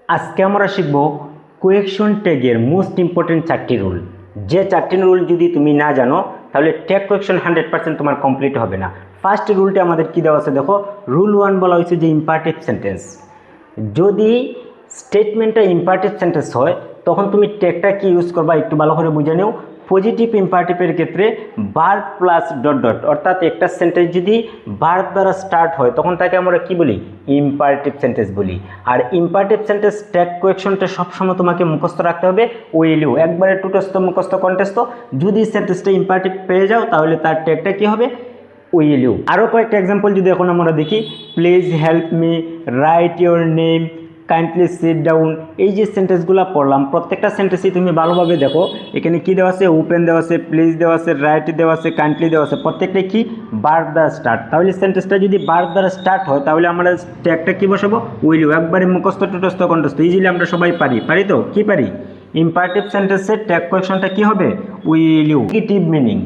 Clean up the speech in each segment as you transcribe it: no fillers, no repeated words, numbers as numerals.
আজকে আমরা শিখব কোয়েকশন ট্যাগের মোস্ট ইম্পর্টেন্ট চারটি রুল। যে চারটি রুল যদি তুমি না জানো তাহলে ট্যাগ কোয়েকশন 100% তোমার কমপ্লিট হবে না। ফার্স্ট রুলটা আমাদের কি দেওয়া আছে দেখো, রুল 1 বলা হয়েছে যে ইম্পারেটিভ সেন্টেন্স। যদি স্টেটমেন্টটা ইম্পারেটিভ সেন্টেন্স হয় তখন তুমি ট্যাগটা কি ইউজ করবা একটু ভালো করে বুঝে নিও। পজিটিভ ইম্পারেটিভের ক্ষেত্রে ভার্ব প্লাস ডট ডট, অর্থাৎ একটা সেন্টেন্স যদি ভার্ব দ্বারা স্টার্ট হয় তখন তাকে আমরা কি বলি, ইম্পারেটিভ সেন্টেন্স বলি। আর ইম্পারেটিভ সেন্টেন্স ট্যাগ কোয়েকশনটা সবসময় তোমাকে মুখস্থ রাখতে হবে। উইল ইউ একবারে টুটস্থ মুখস্থ কন্টেস্ট। যদি সেন্টেন্সটা ইম্পারেটিভ পেয়ে যাও তাহলে তার ট্যাগটা কি হবে, উইল ইউ। আরও কয়েকটা এক্সাম্পল যদি এখন আমরা দেখি, please help me, right your name, kindly sit down. এই যে সেন্টেন্সগুলো পড়লাম প্রত্যেকটা সেন্টেন্সই তুমি ভালোভাবে দেখো। এখানে কি দেওয়া আছে, ওপেন দেওয়া আছে, প্লিজ দেওয়া আছে, রাইট দেওয়া আছে, কাইন্ডলি দেওয়া আছে, প্রত্যেকটাই কি ভার্ব দ্বারা স্টার্ট। তাহলে সেন্টেন্সটা যদি ভার্ব দ্বারা স্টার্ট হয় তাহলে আমরা ট্যাগটা কি বসাবো, উইল ইউ। একবারে মুখস্থ টুটস্থ কণ্ঠস্থ ইজিলি আমরা সবাই পারি তো কি পারি। ইম্পারেটিভ সেন্টেন্সের ট্যাগ কোয়েকশনটা কি হবে, উইল ইউ। নেগেটিভ মিনিং,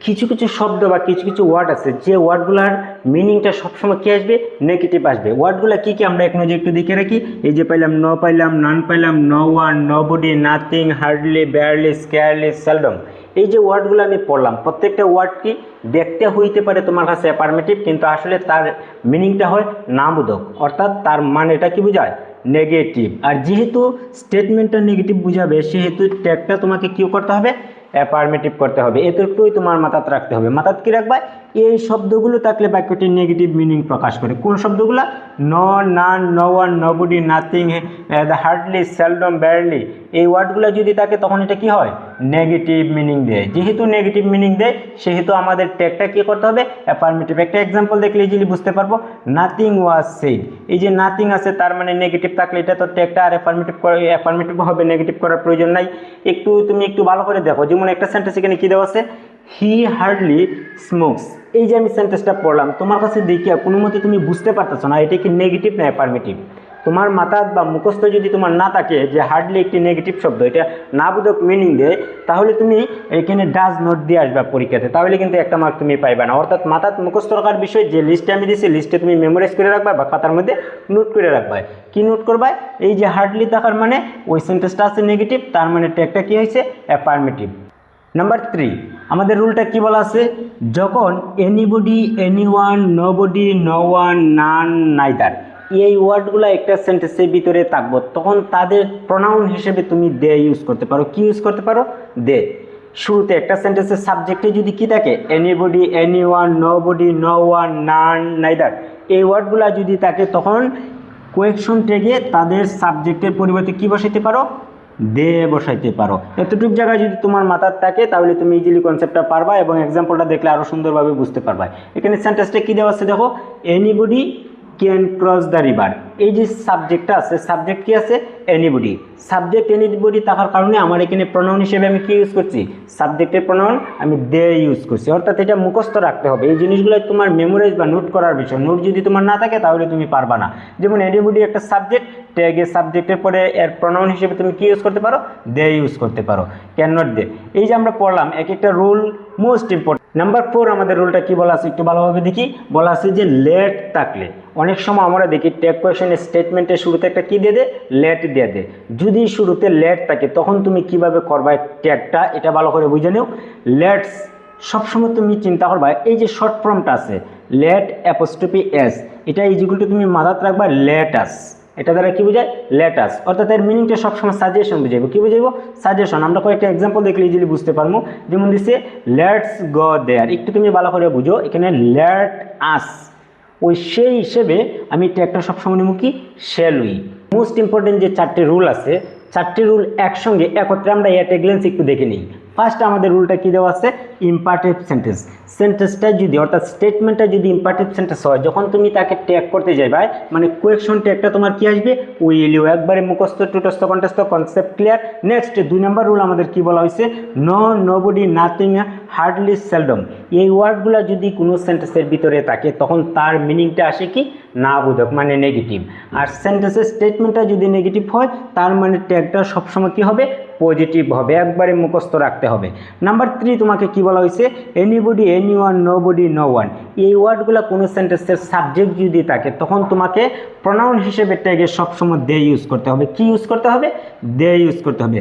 কিছু কিছু শব্দ বা কিছু কিছু ওয়ার্ড আছে যে ওয়ার্ডগুলোর মিনিংটা সবসময় কী আসবে, নেগেটিভ আসবে। ওয়ার্ডগুলো কী কী আমরা এখন যে একটু দেখে রাখি। এই যে পাইলাম ন, পাইলাম নান, পাইলাম no one, nobody, nothing, hardly, barely, scarcely, seldom. এই যে ওয়ার্ডগুলো আমি পড়লাম প্রত্যেকটা ওয়ার্ড কি দেখতে হইতে পারে তোমার কাছে অ্যাফার্মেটিভ, কিন্তু আসলে তার মিনিংটা হয় নাবোধক, অর্থাৎ তার মানেটা কি বোঝায়, নেগেটিভ। আর যেহেতু স্টেটমেন্টটা নেগেটিভ বুঝাবে সেহেতু ট্যাগটা তোমাকে কী করতে হবে, অ্যাফার্মেটিভ করতে হবে। এতটুকুই তোমার মাথাত রাখতে হবে। মাথাত কি রাখবা, এই শব্দগুলো থাকলে বাক্যটি নেগেটিভ মিনিং প্রকাশ করে। কোন শব্দগুলো, no, none, no one, nobody, nothing, hardly, seldom, barely. এই ওয়ার্ডগুলো যদি থাকে তখন এটা কি হয়, নেগেটিভ মিনিং দেয়। যেহেতু নেগেটিভ মিনিং দেয় সেহেতু আমাদের ট্যাগটা কি করতে হবে, অ্যাফার্মেটিভ। একটা এক্সাম্পল দেখলে ইজিলি বুঝতে পারবো। নাথিং ওয়াজ সেড, এই যে নাথিং আছে তার মানে নেগেটিভ থাকলে এটা তো ট্যাগটা আর অ্যাফার্মেটিভ হবে, নেগেটিভ করার প্রয়োজন নাই। তুমি একটু ভালো করে দেখো, যেমন একটা সেন্টেন্স এখানে কি দেওয়া আছে, হি হার্ডলি স্মোকস। এই যে আমি সেন্টেন্সটা পড়লাম তোমার কাছে দেখিয়া কোনো মতে তুমি বুঝতে পারতেছো না এটা কি নেগেটিভ না অ্যাফার্মেটিভ। তোমার মাথাত বা মুখস্থ যদি তোমার না থাকে যে হার্ডলি একটি নেগেটিভ শব্দ, এটা নাবোধক মিনিং দেয়, তাহলে তুমি এখানে ডাজ নট দিয়ে আসবা পরীক্ষাতে, তাহলে কিন্তু একটা মার্ক তুমি পাইবা না। অর্থাৎ মাথাত মুখস্থ রাখার বিষয় যে লিস্টে আমি দিয়েছি লিস্টে তুমি মেমোরাইজ করে রাখবা বা খাতার মধ্যে নোট করে রাখবা। কি নোট করবা, এই যে হার্ডলি থাকার মানে ওই সেন্টেন্সটা আছে নেগেটিভ, তার মানে ট্যাগটা কি হয়েছে, অ্যাফার্মেটিভ। নাম্বার 3 আমাদের রুলটা কি বলা আছে, যখন anybody, anyone, nobody, no one, none, neither এই ওয়ার্ডগুলো একটা সেন্টেন্সের ভিতরে থাকবো তখন তাদের প্রোনাউন হিসেবে তুমি দে ইউজ করতে পারো। কি ইউজ করতে পারো, দে। শুরুতে একটা সেন্টেন্সের সাবজেক্টে যদি কি থাকে, anybody, anyone, nobody, no one, none, neither, এই ওয়ার্ডগুলো যদি থাকে তখন কোয়েকশন ট্যাগে তাদের সাবজেক্টের পরিবর্তে কি বসাইতে পারো, দে বসাইতে পারো। এতটুকু জায়গায় যদি তোমার মাথার থাকে তাহলে তুমি ইজিলি কনসেপ্টটা পারবা এবং এক্সাম্পলটা দেখলে আরও সুন্দরভাবে বুঝতে পারবা। এখানে সেন্টেন্সটা কী দেওয়া আছে দেখো, anybody can cross the river. এই যে সাবজেক্টটা আছে, সাবজেক্ট কি আছে, এনিবডি। সাবজেক্ট এনিবডি থাকার কারণে আমার এখানে প্রোনাউন হিসেবে আমি কি ইউজ করছি, সাবজেক্টের প্রোনাউন আমি দে ইউজ করছি। অর্থাৎ এটা মুখস্থ রাখতে হবে। এই জিনিসগুলো তোমার মেমোরাইজ বা নোট করার বিষয়। নোট যদি তোমার না থাকে তাহলে তুমি পারবা না। যেমন এনিবডি একটা সাবজেক্ট, ট্যাগে সাবজেক্টের পরে এর প্রোনাউন হিসেবে তুমি কি ইউজ করতে পারো, দে ইউজ করতে পারো, ক্যান নট দে। এই যে আমরা পড়লাম এক একটা রুল মোস্ট ইম্পর্টেন্ট। নাম্বার 4 আমাদের রুলটা কি বলা আছে একটু ভালোভাবে দেখি। বলা আছে যে লেট থাকলে, অনেক সময় আমরা দেখি ট্যাগ কোয়েশনের স্টেটমেন্টের শুরুতে একটা কি দিয়ে দে, লেট দিয়ে দে। যদি শুরুতে লেট থাকে তখন তুমি কিভাবে করবা ট্যাগটা, এটা ভালো করে বুঝে নিও। লেটস সবসময় তুমি চিন্তা করবা, এই যে শর্ট ফর্মটা আছে লেট অ্যাপোস্ট্রফি এস, এটা ইজিকুয়াল টু তুমি মাথায় রাখবা লেটাস। এটা দ্বারা কি বোঝায়, লেটাস। অর্থাৎ এর মিনিংটা সবসময় সাজেশন বুঝাইবো। কি বুঝাইবো, সাজেশন। আমরা কয়েকটা এক্সাম্পল দেখলে ইজিলি বুঝতে পারবো। যেমন দিচ্ছে লেটস গো দেয়ার, একটু তুমি ভালো করে বুঝো। এখানে লেট আস, ওই সেই হিসেবে আমি ট্যাগটা সবসময় নেব কি, শ্যাল উই। মোস্ট ইম্পর্টেন্ট যে 4টি রুল আছে, 4টি রুল একসঙ্গে একত্রে আমরা এট এ গ্লেন্স একটু দেখে নিই। ফার্স্ট আমাদের রুলটা কি দেওয়া আছে, ইম্পারেটিভ সেন্টেন্স। সেন্টেন্সটা যদি অর্থাৎ স্টেটমেন্টটা যদি ইম্পারেটিভ সেন্টেন্স হয়, যখন তুমি তাকে ট্যাগ করতে যাইবা মানে কোয়েকশন ট্যাগটা তোমার কি আসবে, উইল ইউ। একবারে মুখস্থ টুটস্থ contest, concept clear. Next 2 number rule আমাদের কি বলা হয়েছে, no, nobody, nothing, hardly, seldom. এই ওয়ার্ডগুলো যদি কোনো সেন্টেন্সের ভিতরে থাকে তখন তার মিনিংটা আসে কি, নাবোধক মানে নেগেটিভ। আর সেন্টেন্সের স্টেটমেন্টটা যদি নেগেটিভ হয় তার মানে ট্যাগটা সবসময় কি হবে, পজিটিভ হবে, একবারে মুখস্থ রাখতে হবে। নাম্বার 3 তোমাকে কি বলা হয়েছে, anybody, anyone, nobody, no one. এই ওয়ার্ডগুলো কোনো সেন্টেন্সের সাবজেক্ট যদি থাকে তখন তোমাকে প্রনাউন হিসেবে ট্যাগে সবসময় দে ইউজ করতে হবে। কি ইউজ করতে হবে? দে ইউজ করতে হবে।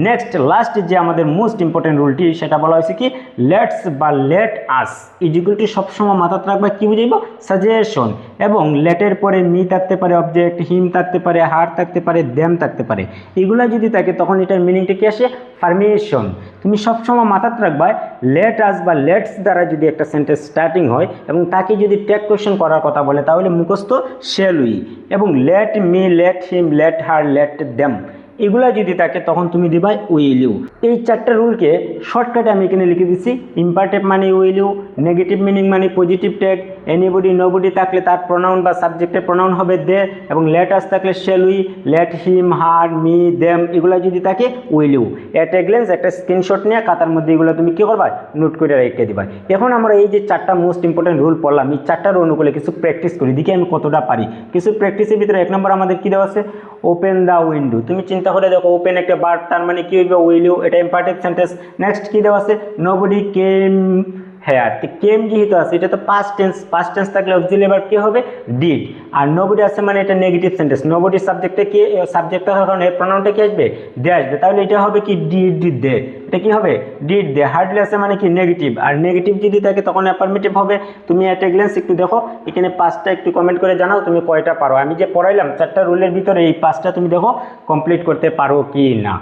নেক্সট লাস্ট যে আমাদের মোস্ট ইম্পর্টেন্ট রুলটি সেটা বলা হয়েছে কি, লেটস বা লেট আস ইজিকুলটি সবসময় মাথাতে রাখবা। কি বুঝাইব? সাজেশন। এবং লেটের পরে মি থাকতে পারে অবজেক্ট, হিম থাকতে পারে, হার থাকতে পারে, দেম থাকতে পারে। এগুলা যদি থাকে তখন এটার মিনিংটা কি আসে? পারমিশন। তুমি সবসময় মাথাতে রাখবা লেট আস বা লেটস দ্বারা যদি একটা সেন্টেন্স স্টার্টিং হয় এবং তাকে যদি ট্যাগ কোয়েশ্চন করার কথা বলে তাহলে মুখস্থ শেল উই। এবং let me, let him, let her, let them এগুলা যদি থাকে তখন তুমি দিবা উইল ইউ। এই 4টা রুলকে শর্টকাটে আমি এখানে লিখে দিচ্ছি। ইম্পারেটিভ মানে উইল ইউ, নেগেটিভ মিনিং মানে পজিটিভ ট্যাগ, এনিবডি নোবডি থাকলে তার প্রোনাউন বা সাবজেক্টের প্রোনাউন হবে দে, এবং লেট আস থাকলে shall we, let him, her, me, them এগুলা যদি থাকে will you. At a glance একটা স্ক্রিনশট নিয়ে খাতার মধ্যে এগুলো তুমি কী করবা? নোট করে রেখে দিবা। এখন আমরা এই যে 4টা মোস্ট ইম্পর্টেন্ট রুল পড়লাম, এই 4টার অনুকূলে কিছু প্র্যাকটিস করি, দেখি আমি কতটা পারি। কিছু প্র্যাকটিসের ভিতরে 1 নম্বর আমাদের কী দেওয়া আছে, ওপেন দ্য উইন্ডো। তুমি চিন্তা করে দেখো, ওপেন একটা ভার্ব, তার মানে কি হইবে? উইল ইউ, এটা ইম্পারেটিভ সেন্টেন্স। নেক্সট কি দেওয়া আছে, নোবডি কেম হেয়ার। কেম যেহেতু আছে এটা তো পাস্ট টেন্স, পাস্ট টেন্স থাকলে অক্সিলিয়ারি ভার্ব কি হবে? ডিড। আর নোবডি আছে মানে এটা নেগেটিভ সেন্টেন্স, নোবডি সাবজেক্টে কি, সাবজেক্ট থাকার কারণে এর প্রোনাউনটা কি আসবে? দে আসবে। তাহলে এটা হবে কি? Did they. এটা কি হবে? Did they. হার্ডলি আছে মানে কি? নেগেটিভ। আর নেগেটিভ যদি থাকে তখন অ্যাফার্মেটিভ হবে। তুমি এট এ গ্লেন্স একটু দেখো, এখানে 5টা একটু কমেন্ট করে জানাও তুমি কয়টা পারো। আমি যে পড়াইলাম 4টা রুলের ভিতরে এই 5টা তুমি দেখো কমপ্লিট করতে পারো কি না।